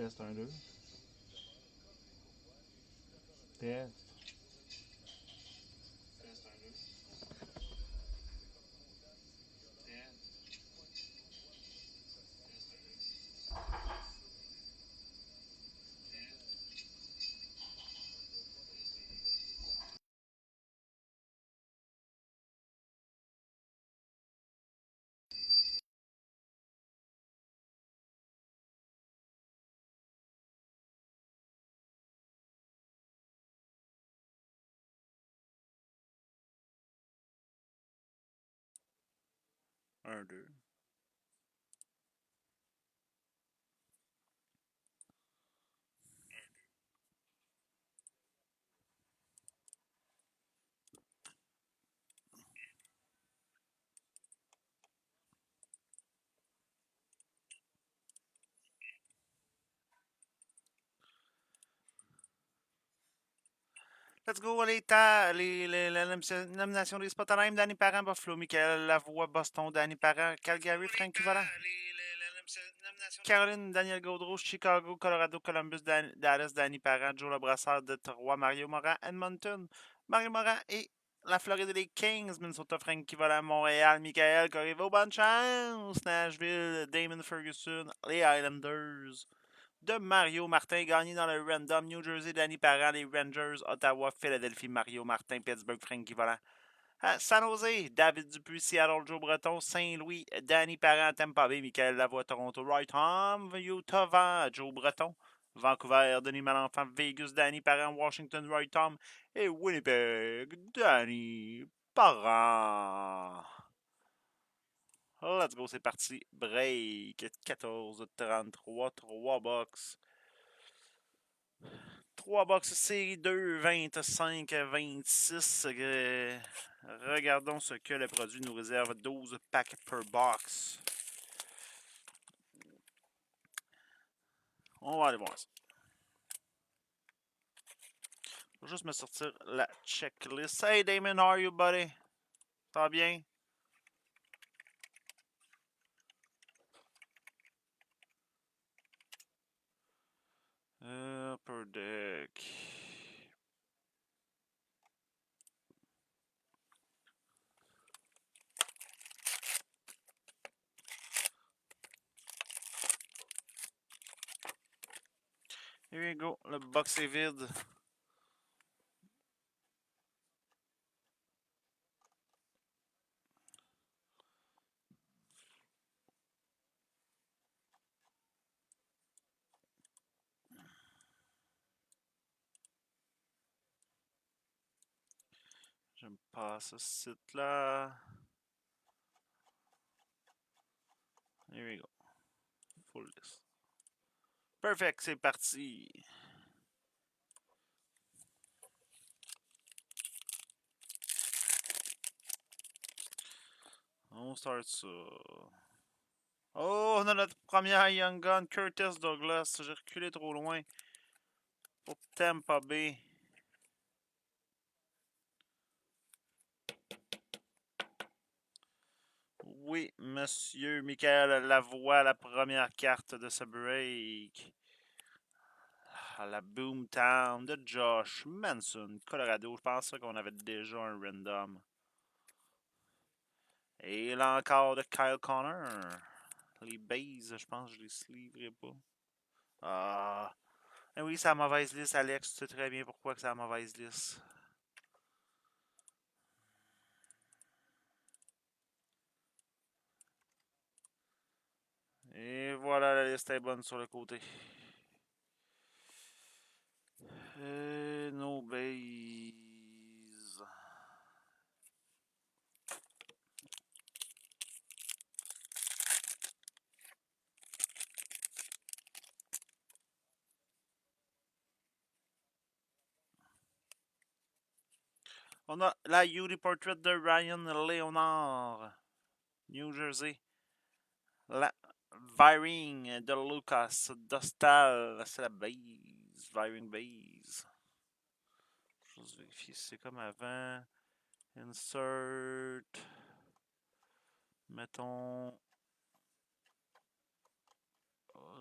Test 1, 2. Test. Un, deux. Let's go, les nominations des Spotterheim, Danny Parent, Buffalo, Michael Lavoie, Boston, Danny Parent, Calgary, Frankie Vallant. Caroline, Daniel Gaudreau, Chicago, Colorado, Columbus, Dallas, Danny Parent, Joe Lebrasseur, Detroit, Mario Morin, Edmonton, Mario Morin et la Floride les Kings, Minnesota, Frankie Vallant, Montréal, Michael Corriveau, bonne chance, Nashville, Damon Ferguson, les Islanders de Mario Martin, gagné dans le random. New Jersey, Danny Parent, les Rangers, Ottawa, Philadelphie, Mario Martin, Pittsburgh, Frankie Volant. San Jose, David Dupuis, Seattle, Joe Breton, Saint-Louis, Danny Parent, Tampa Bay, Michael Lavoie, Toronto, Roytham, Utah, Joe Breton, Vancouver, Denis Malenfant, Vegas, Danny Parent, Washington, Roytham et Winnipeg, Danny Parent. Let's go, c'est parti. Break. 14-33, 3 box. 3 box série 2, 25 à 26. Regardons ce que le produit nous réserve. 12 packs per box. On va aller voir ça. Je vais juste me sortir la checklist. Hey Damon, how are you, buddy? Ça va bien? Per deck. Here we go. Le box est vide. Je me passe ce site-là. Here we go. Full list. Perfect, c'est parti. On start ça. Oh, on a notre première Young Gun, Curtis Douglas. J'ai reculé trop loin pour Tampa Bay. Oui, monsieur Michael Lavoie, la première carte de ce break. La Boomtown de Josh Manson, Colorado. Je pense qu'on avait déjà un random. Et là encore de Kyle Connor. Les bases, je pense que je les sleeverai pas. Ah. Eh oui, c'est la mauvaise liste, Alex. Tu sais très bien pourquoi c'est la mauvaise liste. Et voilà, la liste est bonne sur le côté. No base. On a la Beauty Portrait de Ryan Leonard, New Jersey. La Viring de Lucas Dostal, c'est la base. Viring base. Je vais juste vérifier si c'est comme avant. Insert. Mettons.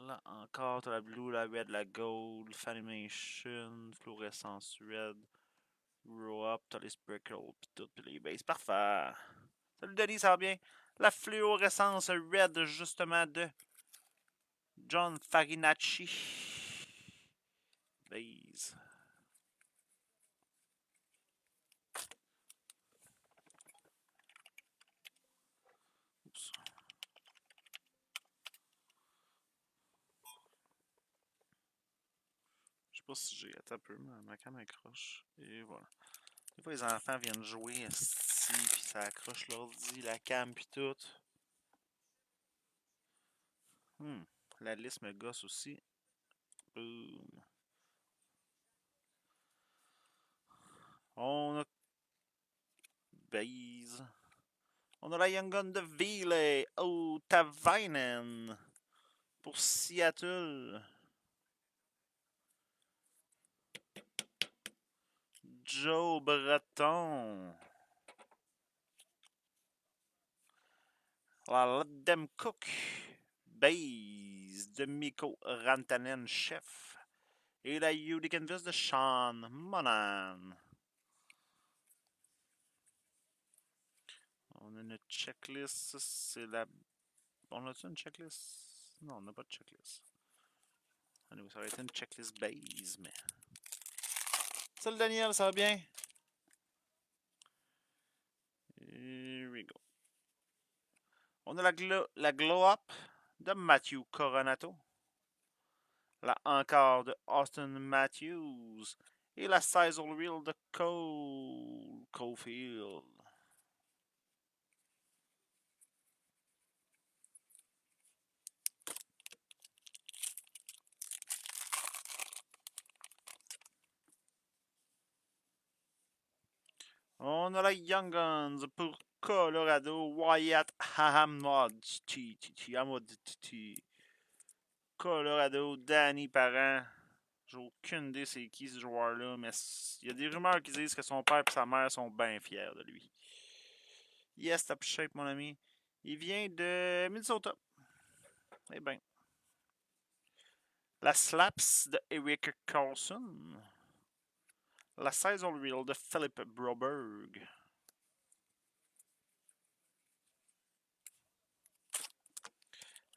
Là encore, t'as la blue, la red, la gold, Funimation, fluorescence red, row up, t'as les sprinkles, pis tout, pis les bases. Parfait! Salut Denis, ça va bien? La fluorescence red, justement, de John Farinacci. Base. Oups. Je sais pas si j'ai. Attends un peu, ma cam accroche. Et voilà. Des fois, les enfants viennent jouer ici, puis ça accroche l'ordi, la cam, puis tout. La liste me gosse aussi. Boom. On a base. On a la Young Gun de Ville. Oh, Tavainen. Pour Seattle. Joe Breton. La Ladem Cook. Base de Mikko Rantanen, chef. Et la Udy Canvas de Sean Monan. On a une checklist. C'est la. On a-tu une checklist? Non, on n'a pas de checklist. Anyway, ça aurait été une checklist base, mais. Salut Daniel, ça va bien? Here we go. On a la Glow Up de Matthew Coronato. La encore de Austin Matthews. Et la Sizzle Reel de Cole Caulfield. On a la Young Guns pour Colorado. Wyatt Colorado, Danny Parent. J'ai aucune idée c'est qui ce joueur-là, mais il y a des rumeurs qui disent que son père et sa mère sont bien fiers de lui. Yes, top shape, mon ami. Il vient de Minnesota. Eh bien. La Slaps de Eric Carlson. La Sizzle Reel de Philip Broberg.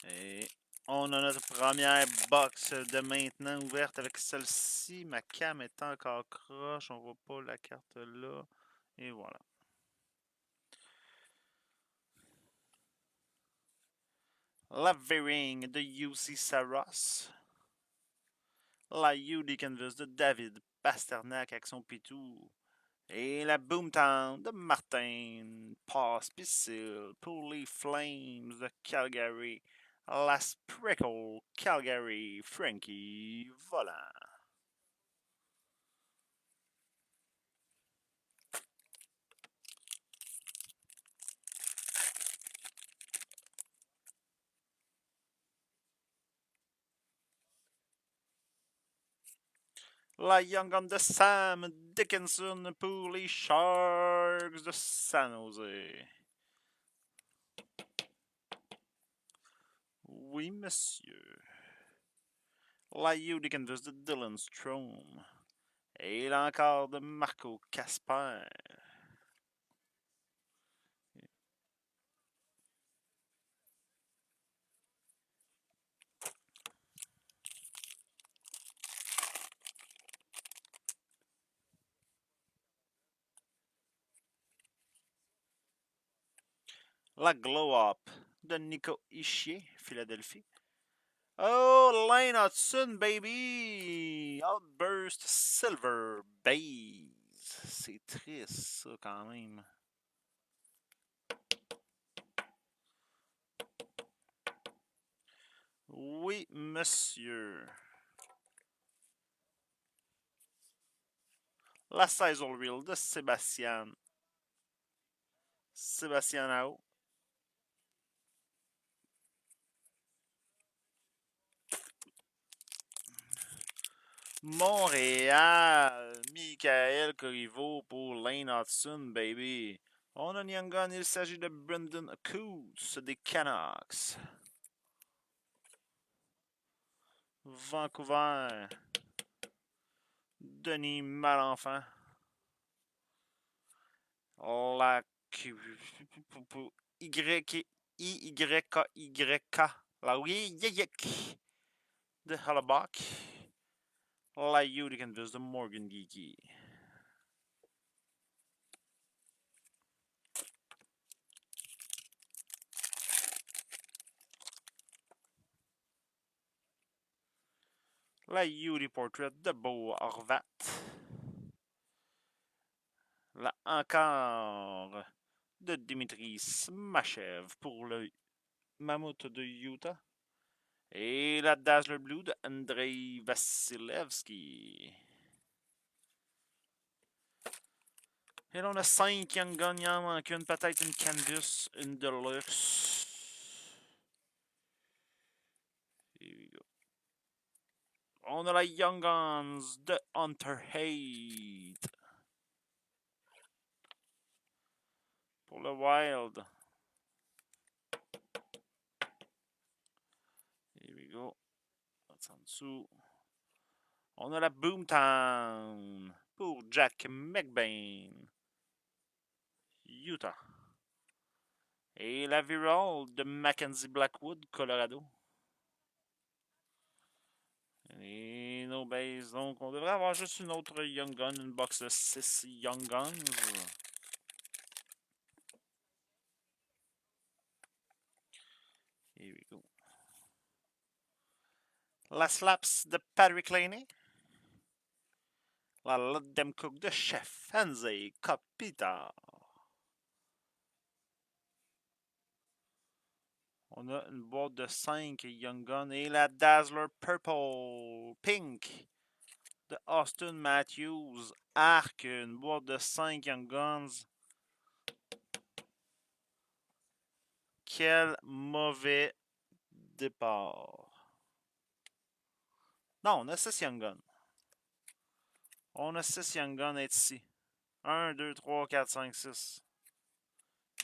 Et on a notre première box de maintenant ouverte avec celle-ci. Ma cam est encore croche. On voit pas la carte là. Et voilà. La V-Ring de UC Saros. La Udy Canvas de David Pasternak avec son pitou. Et la Boomtown de Martin Pospisil pour les Flames de Calgary. La Sprinkle Calgary Frankie Volant. La Young Gun de Sam Dickinson pour les Sharks de San Jose. Oui, monsieur. La Udy Canvas de Dylan Strome. Et là encore de Marco Casper. La Glow Up de Nico Ischier, Philadelphie. Oh, Lane Hudson, baby! Outburst Silver Base. C'est triste, ça, quand même. Oui, monsieur. La Sizzle Reel de Sébastien. Sébastien Ao. Montréal. Michael Corriveau pour Lane Hudson, baby. On a Young Gun, il s'agit de Brendan Coots des Canucks. Vancouver. Denis Malenfant. La Y-Y-Y-K. La Yeyek de Hallebach. La Utica de Morgan Geeky. La Yuri Portrait de Beau Horvat. La encore de Dimitri Smachev pour le Mammouth de Utah. Et la Dazzler Blue de Andrei Vasilevski. Et là, on a 5 Young Guns, il en manque une, peut-être une Canvas, une Deluxe. On a la Young Guns de Hunter Hate. Pour le Wild. Here we go. That's en dessous. On a la Boomtown pour Jack McBain. Utah. Et la Viral de Mackenzie Blackwood, Colorado. Et nos bases. Donc, on devrait avoir juste une autre Young Gun, une box de 6 Young Guns. Here we go. La Slaps de Patrick Laney. La Let Them Cook de Chef Hanzé Capita. On a une boîte de 5 Young Guns et la Dazzler Purple Pink de Austin Matthews. Arc, une boîte de 5 Young Guns. Quel mauvais départ. Non, on a 6 Young Guns. On a 6 Young Guns à être ici. 1, 2, 3, 4, 5, 6.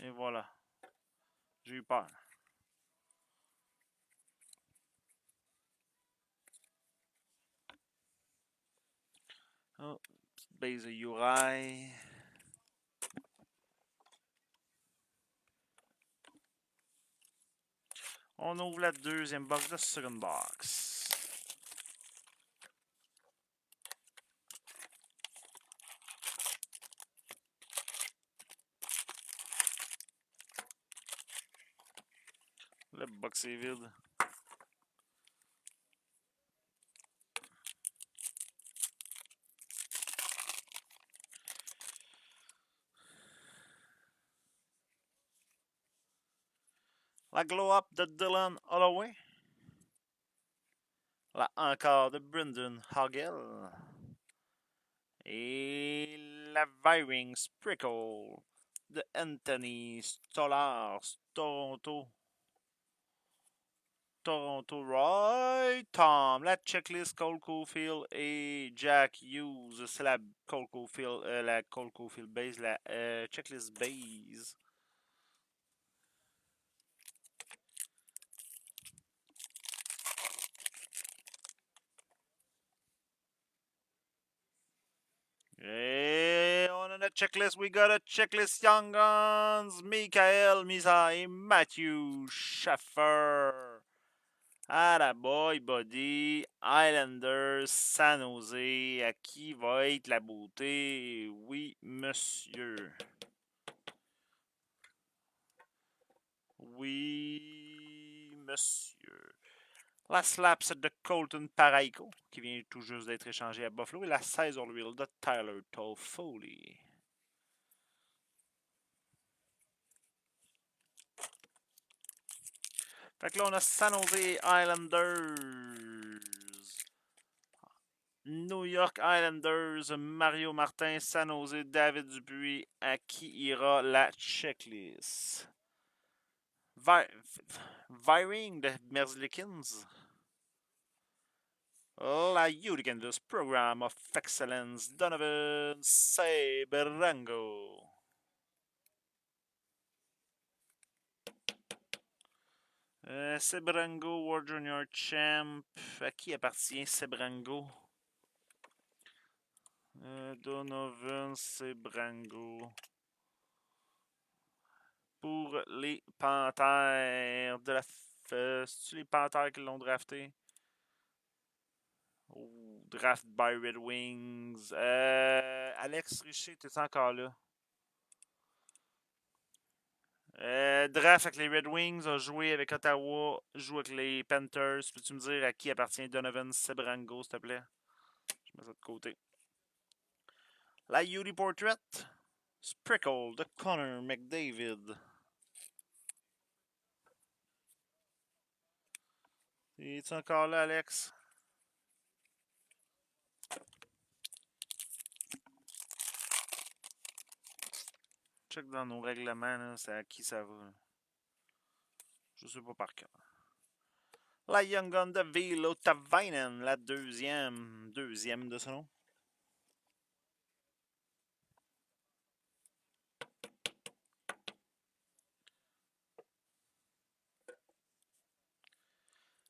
Et voilà. J'ai eu peur. Oh, petite base de Uri. On ouvre la deuxième box de second box. Le box est vide. La Glow Up de Dylan Holloway. La encore de Brendan Hagel. Et la Viring Sprickle de Anthony Stolarz, Toronto. Toronto Roy Tom, la checklist Cole Caulfield et Jack Hughes. C'est la Cole Caulfield base, la checklist base. Et on a notre checklist. We got a checklist Young Guns, Michael Misa et Matthew Schaffer. Boy Body, Islanders, San Jose. À qui va être la beauté? Oui, monsieur. Oui, monsieur. La Slaps de Colton Parayko, qui vient tout juste d'être échangé à Buffalo. Et la 16 All-Wheel de Tyler Toffoli. Fait que là, on a San Jose Islanders. New York Islanders, Mario Martin, San Jose, David Dupuis. À qui ira la checklist? Viring de Merzlikins. La Utica Program of Excellence, Donovan Sabrango. Sebrango World Junior Champ. À qui appartient Sebrango? Donovan Sebrango. Pour les Panthères de la... C'est-tu les Panthères qui l'ont drafté? Oh, draft by Red Wings. Alex Richer, t'es encore là? Draft avec les Red Wings, a joué avec Ottawa, joue avec les Panthers. Peux-tu me dire à qui appartient Donovan Sebrango, s'il te plaît? Je mets ça de côté. La Yuri Portrait. Sprickle de Connor McDavid. Es-tu encore là, Alex? Check dans nos règlements, c'est à qui ça va. Je sais pas par cœur. La Young Gun de Velo Tavainen, la deuxième de ce nom.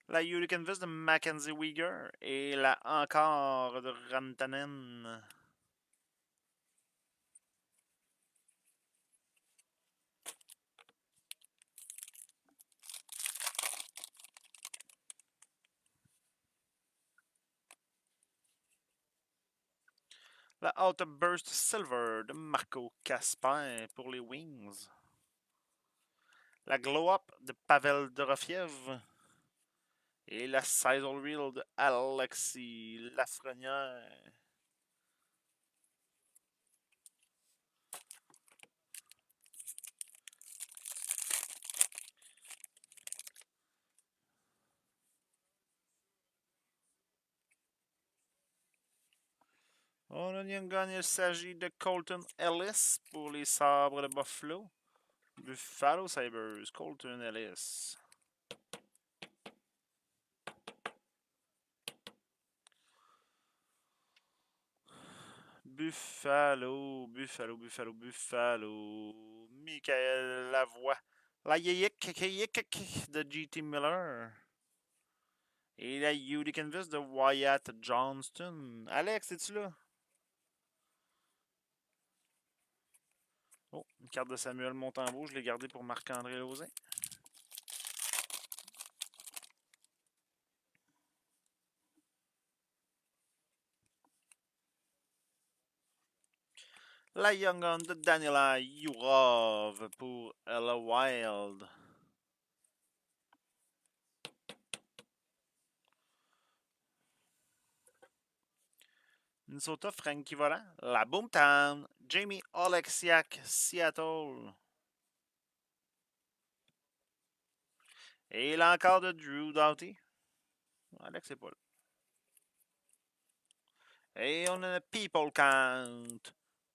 La Yuri Canvas de Mackenzie Weegar et la encore de Rantanen. La Outer Burst Silver de Marco Kasper pour les Wings. La Glow Up de Pavel Dorofiev. Et la Sizzle Reel de Alexis Lafrenière. On a bien gagné, il s'agit de Colton Ellis pour les Sabres de Buffalo. Buffalo Sabres, Colton Ellis. Buffalo. Michael Lavoie. La Yeyik de JT Miller. Et la Yudi Canvas de Wyatt Johnston. Alex, es-tu là? Oh, une carte de Samuel Montembeault. Je l'ai gardée pour Marc-André Lauzin. La Young Gun de Daniela Yurov pour Ella Wild. Minnesota, Frankie Volant. La Boomtown, Jamie Oleksiak, Seattle. Et là encore de Drew Doughty. Alex est pas là. Et on a People Count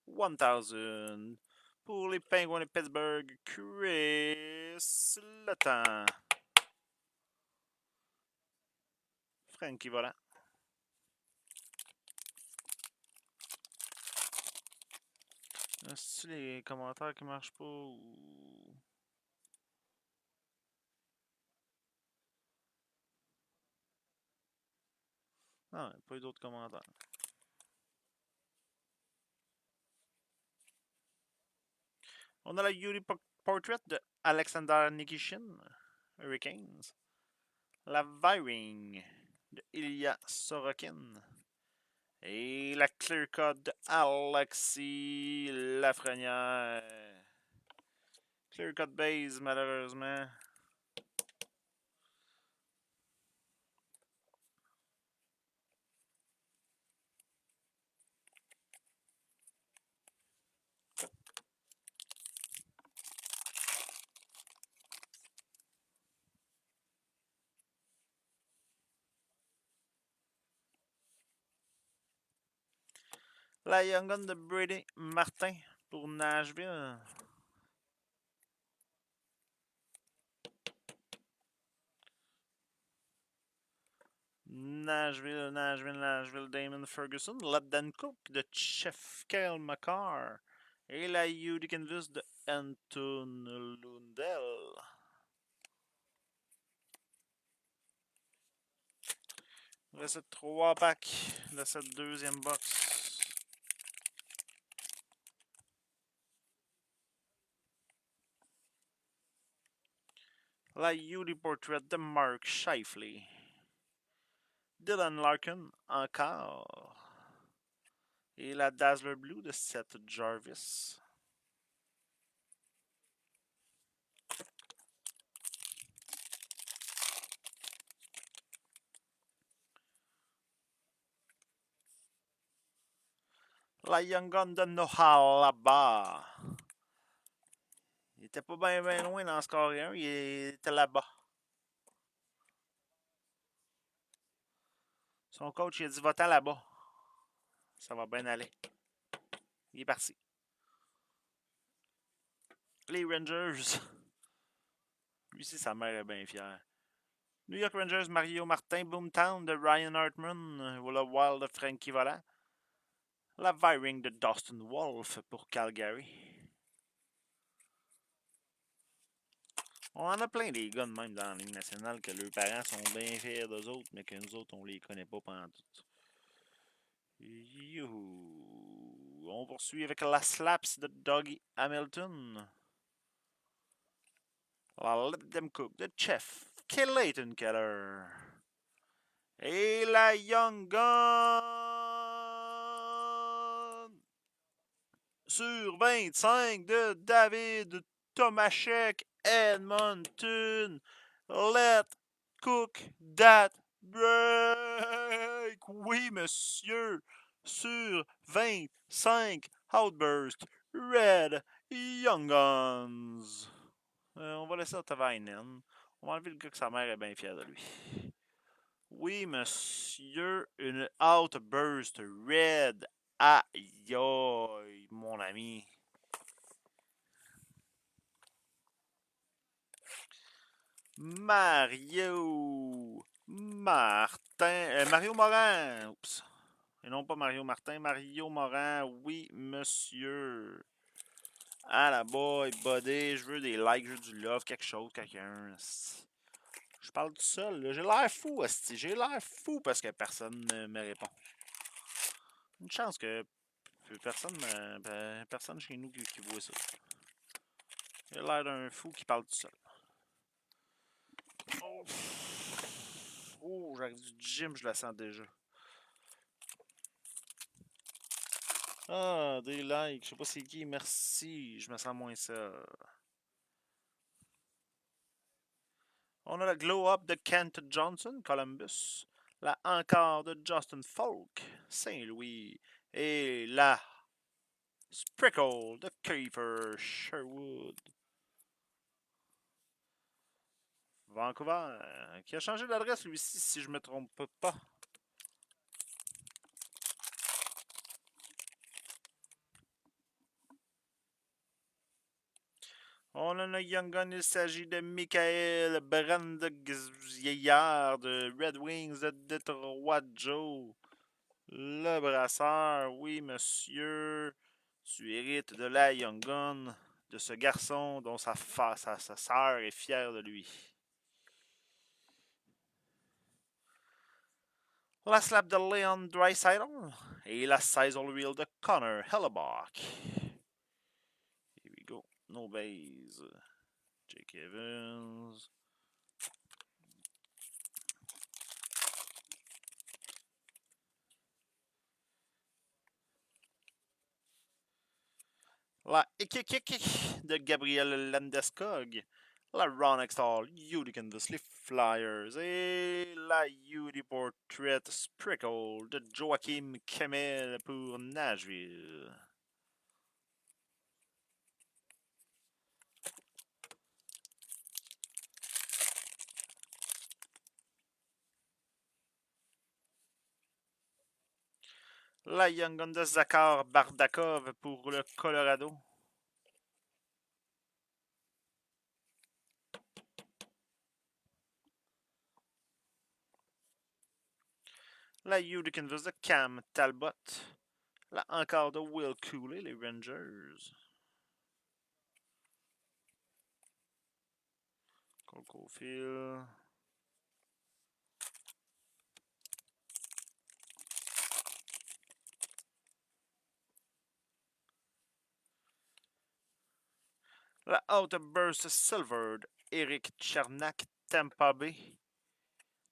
1000 pour les Penguins de Pittsburgh. Chris Letang. Frankie Volant. Est-ce les commentaires qui marchent pas ou... Non, il n'y a pas eu d'autres commentaires. On a la Yuri Portrait de Alexander Nikishin, Hurricanes. La Viring de Ilya Sorokin. Et la Clear Cut de Alexis Lafrenière. Clear Cut base, malheureusement. La Young Gun de Brady Martin pour Nashville. Nashville, Damon Ferguson. Lobdan Cook de Chef Kyle McCarr. Et la Yudi Canvas de Anton Lundell. Il reste 3 packs de cette deuxième box. La Beauty Portrait de Mark Scheifele. Dylan Larkin, encore. Et la Dazzler Blue de Seth Jarvis. La Young Gun de Noah là-bas. Il était pas bien loin dans ce carré 1, il était là-bas. Son coach il a dit va-t'en là-bas. Ça va bien aller. Il est parti. Les Rangers. Lui aussi, sa mère est bien fière. New York Rangers, Mario Martin, Boomtown de Ryan Hartman, ou le Wild de Frankie Volant. La Viring de Dustin Wolf pour Calgary. On en a plein des gars de même dans la Ligue nationale que leurs parents sont bien fiers d'eux autres, mais que nous autres, on les connaît pas pendant tout. Youhou. On poursuit avec la Slaps de Dougie Hamilton. La Let Them Cook de Chef Clayton Keller. Et la Young Gun sur 25 de David Tomaszek Edmonton. Let cook that break. Oui, monsieur. Sur 25 Outburst Red Young Guns. On va laisser ça à Tavainen. On va enlever le gars que sa mère est bien fière de lui. Oui, monsieur, une Outburst Red. Aïe, aïe, mon ami. Mario Martin. Mario Morin. Oups. Et non pas Mario Martin. Mario Morin. Oui, monsieur. Ah la boy, buddy. Je veux des likes, je veux du love, quelque chose, quelqu'un. Je parle tout seul. J'ai l'air fou, asti. J'ai l'air fou parce que personne ne me répond. Une chance que personne chez nous qui voit ça. J'ai l'air d'un fou qui parle tout seul. Oh, oh j'arrive du gym, je la sens déjà. Ah, des likes, je sais pas c'est qui, merci, je me sens moins seul. On a la Glow Up de Kent Johnson, Columbus. La Encore de Justin Falk, Saint-Louis. Et la Sprickle de Kiefer Sherwood. Vancouver, qui a changé d'adresse lui-ci, si je me trompe pas. On a un Young Gun, il s'agit de Michael Brandegieillard de Red Wings de Detroit Joe. Le brasseur, oui monsieur, tu hérites de la Young Gun, de ce garçon dont sa sœur est fière de lui. La slap de Leon Draisaitl et la sizzle reel de Connor Hellebuck. Here we go, no base. Jake Evans. La Ikikik de Gabriel Landeskog. La Ron Extall Utica Wesley Flyers. Et la Udi Portrait Sprickle de Joachim Kemel pour Nashville. La Young Gun de Zakhar Bardakov pour le Colorado. La Utica de Cam Talbot. La encore de Will Cooley, les Rangers. Cole Caulfield. Outburst Silver, Eric Chernak, Tampa Bay.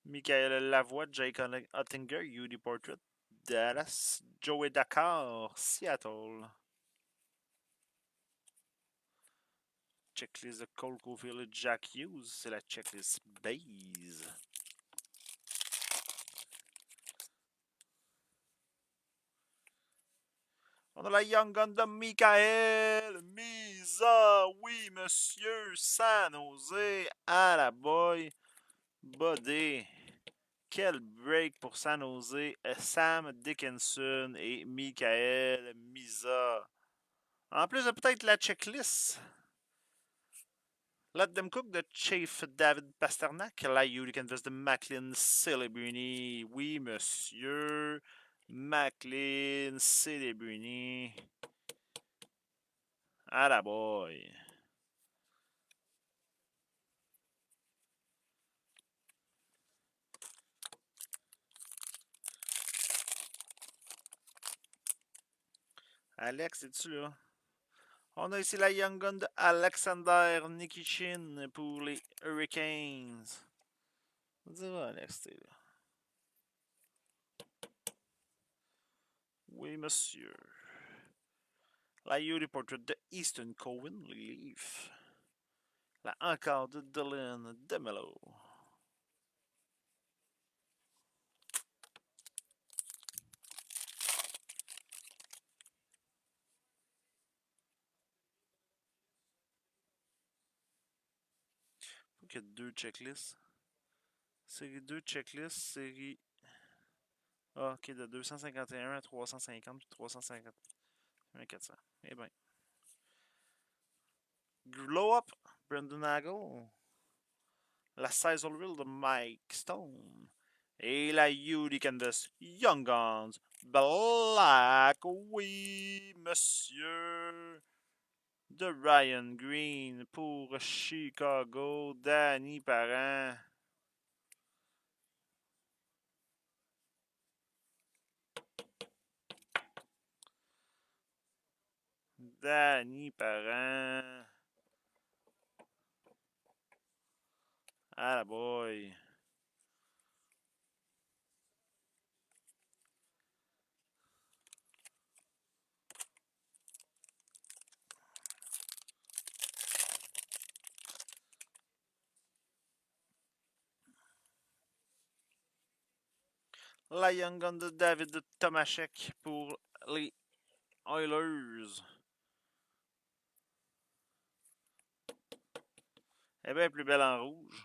Michael Lavoie, Jake Ottinger, UD Portrait, Dallas. Joey Dakar, Seattle. Checklist de Cole Caulfield et Jack Hughes, c'est la checklist base. On a la Young Gun de Michael Misa, oui monsieur, San Jose, à la boy, Buddy. Quel break pour San Jose, Sam Dickinson et Michael Misa. En plus de peut-être la checklist. Let Them Cook de Chief David Pasternak. La Yuli Canvas de Macklin Celebrini. Oui, monsieur. Macklin Celebrini. À la boy. Alex, es-tu là? On a ici la Young Gun de Alexander Nikishin pour les Hurricanes. Dis-moi, Alex, t'es là. Oui, monsieur. La Yuri Portrait de Easton Cohen, Leaf. La encore de Dylan DeMello. Faut qu'il y ait deux checklists. Série 2 checklist, série. Ah, ok, de 251 à 350 puis 350 à 400. Eh bien. Glow Up, Brendan Hagel. La Sizzle Reel de Mike Stone. Et la UD Canvas Young Guns Black. Oui, monsieur. De Ryan Green pour Chicago. Danny Parent. Danny Parent. Ah la boy. La Young Gun de David Tomaszek pour les Oilers. Elle est bien plus belle en rouge.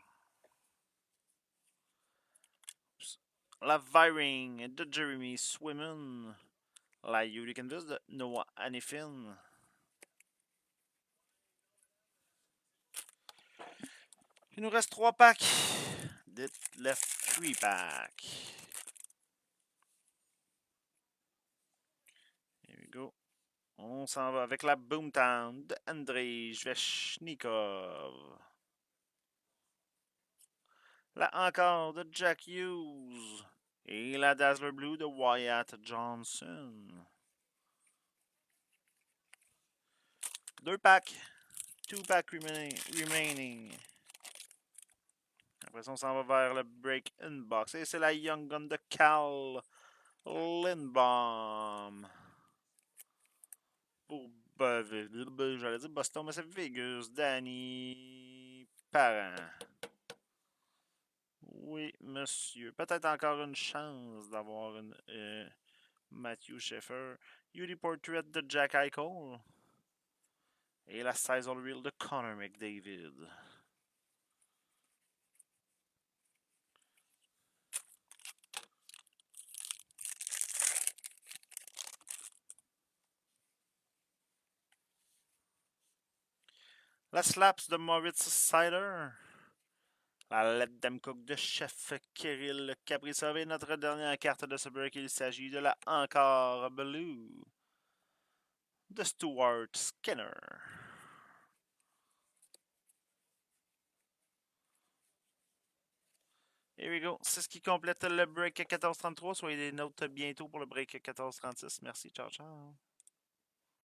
La Viring de Jeremy Swimmen. La Yuri Canvas de Noah Hanifin. Il nous reste 3 packs. Dit left 3 packs. Here we go. On s'en va avec la Boomtown de Andrei Svechnikov. La encore de Jack Hughes. Et la Dazzler Blue de Wyatt Johnson. 2 packs. 2 packs remaining. Après ça, on s'en va vers le break inbox. Et c'est la Young Gun de Cal Lindbaum. Pour j'allais dire Boston, mais c'est Vegas. Danny Parent. Oui, monsieur. Peut-être encore une chance d'avoir une Matthew Sheffer. Beauty Portrait de Jack Eichel. Et la Sizzle Reel de Connor McDavid. La Slaps de Moritz Sider. La Let Them Cook de Chef Kirill Kaprizov. Et notre dernière carte de ce break, il s'agit de la encore Blue de Stuart Skinner. Here we go. C'est ce qui complète le break 14-33. Soyez des notes bientôt pour le break 14-36. Merci, ciao, ciao.